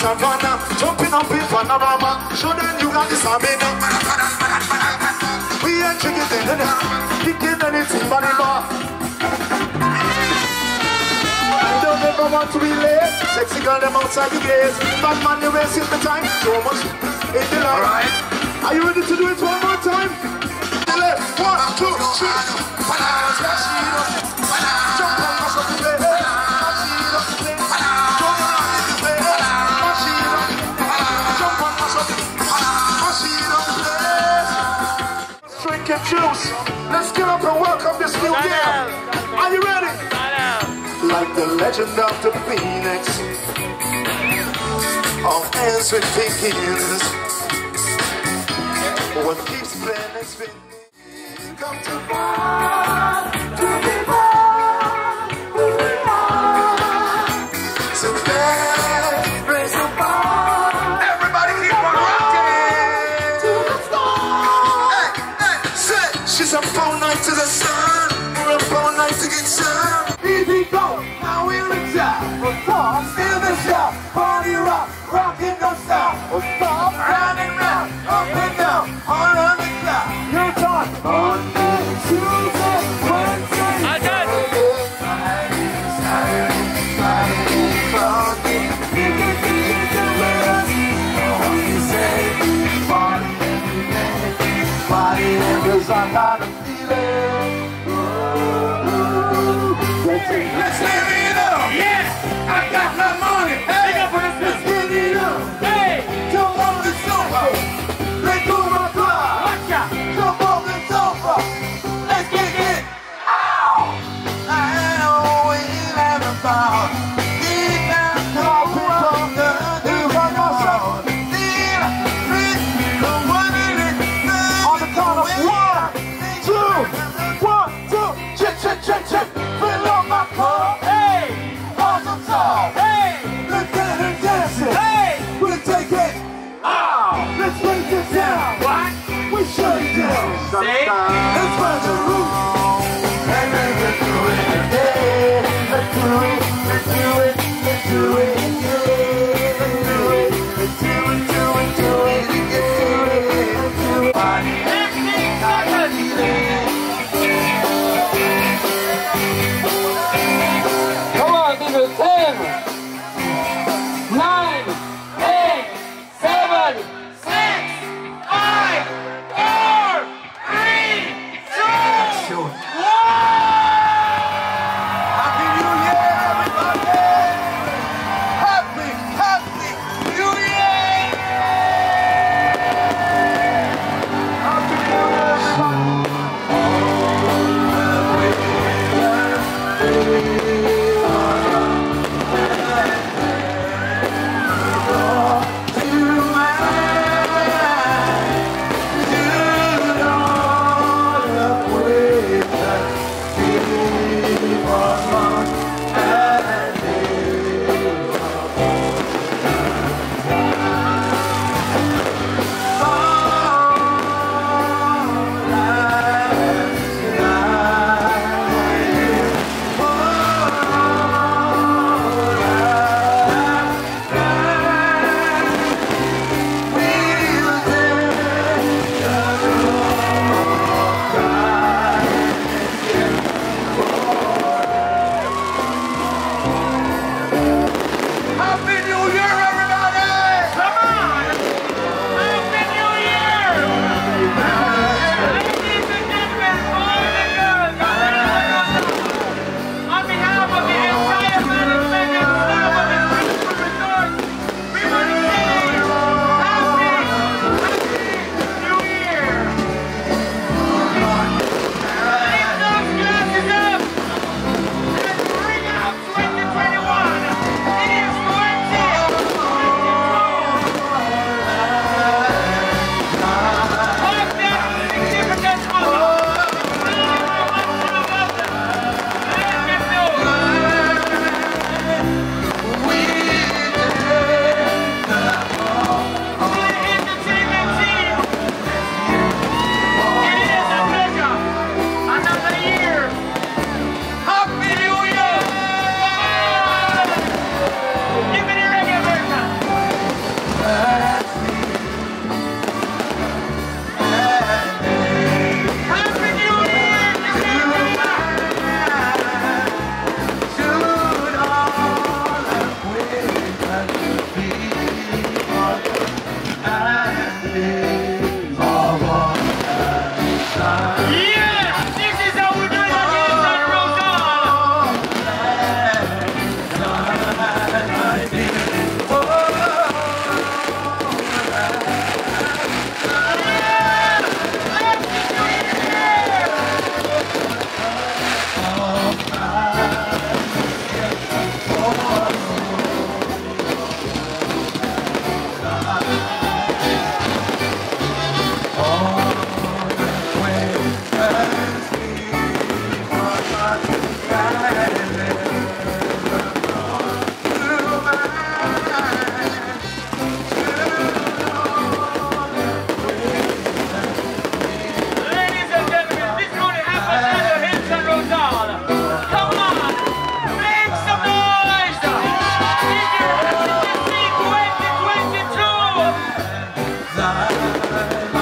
savannah, jumping up in panorama. Show them you got the stamina. We ain't drinking kicking anything but the bar. I don't ever want to be late. Sexy girl, them outside the gates. Bad man, you wasting the time. So much in the line. Right. Are you ready to do it one more time? The left, 1, 2, 3. Jump on, mash up the place. Drink and juice. Let's get up and welcome this new year. Are you ready? Like the legend of the Phoenix, all ends with begins. What keeps playing is spinning. Come to far, to be born, who we are. So let's raise the bar. Everybody keep on rocking to the stars. Hey, say, she's up all night to the sun. We're up all night to get sun. Easy go, now we're in town. We'll talk, feel the shout. Party rock, rockin' no stop. We'll stop, round and round, up and down, all on the cloud. Your time, Monday, Tuesday, Wednesday, Friday, Saturday, Sunday. You can be the rest. What you say? Party every day, party every day. I got a feeling. Let's live it up! Yeah! I got my money! Hey! Let's get it up! Hey! Jump on the sofa! Let go my car! Watch out! Jump on the sofa! Let's get it! Ow! I know we have a ball. Deep down, come on, do one more song. Deep, three, the one in it. On the count of 1, 2, 1, 2, check, check, check, check. Fill up my cup, hey, awesome song, hey, let's get her dancing, hey, we'll take it, oh, let's break this down, what, we shut it down, let's find the roof, and then let's do it again, let's do it, let's do it, let's do it again, let's do it, let's do it, do it, do it again, let's do it, People, 10, 9, 8, 7, 6, 5, 4, 3, 2, 1. Happy New Year, everybody! Happy my